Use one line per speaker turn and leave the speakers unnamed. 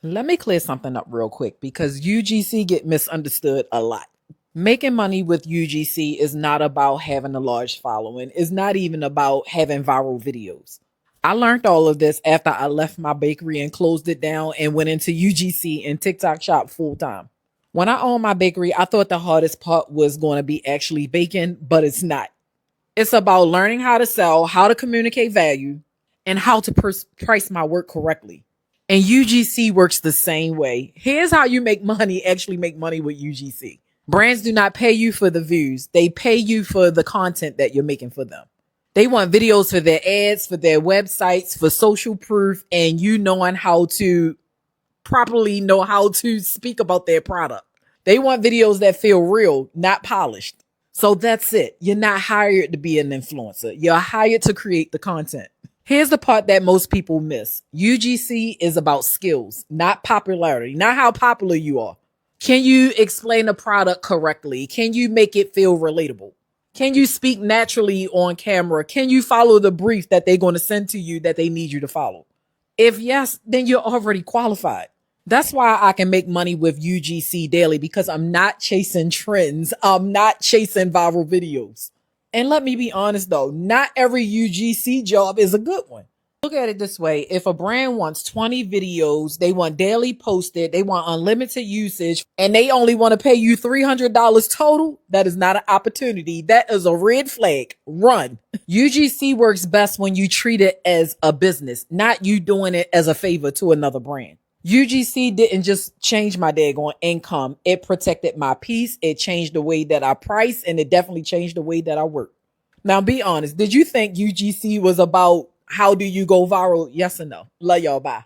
Let me clear something up real quick because UGC get misunderstood a lot. Making money with UGC is not about having a large following. It's not even about having viral videos. I learned all of this after I left my bakery and closed it down and went into UGC and TikTok shop full time. When I owned my bakery, I thought the hardest part was going to be actually baking, but it's not. It's about learning how to sell, how to communicate value, and how to price my work correctly. And UGC works the same way. Here's how you actually make money with UGC. Brands do not pay you for the views. They pay you for the content that you're making for them. They want videos for their ads, for their websites, for social proof, and you knowing how to properly know how to speak about their product. They want videos that feel real, not polished. So that's it. You're not hired to be an influencer. You're hired to create the content. Here's the part that most people miss. UGC is about skills, not popularity, not how popular you are. Can you explain a product correctly? Can you make it feel relatable? Can you speak naturally on camera? Can you follow the brief that they're going to send to you that they need you to follow? If yes, then you're already qualified. That's why I can make money with UGC daily, because I'm not chasing trends. I'm not chasing viral videos. And let me be honest though, not every UGC job is a good one. Look at it this way. If a brand wants 20 videos, they want daily posted, they want unlimited usage, and they only want to pay you $300 total, that is not an opportunity. That is a red flag. Run. UGC works best when you treat it as a business, not you doing it as a favor to another brand. UGC didn't just change my daggone income. It protected my peace. It changed the way that I price, and it definitely changed the way that I work. Now, be honest. Did you think UGC was about how do you go viral? Yes or no? Love y'all. Bye.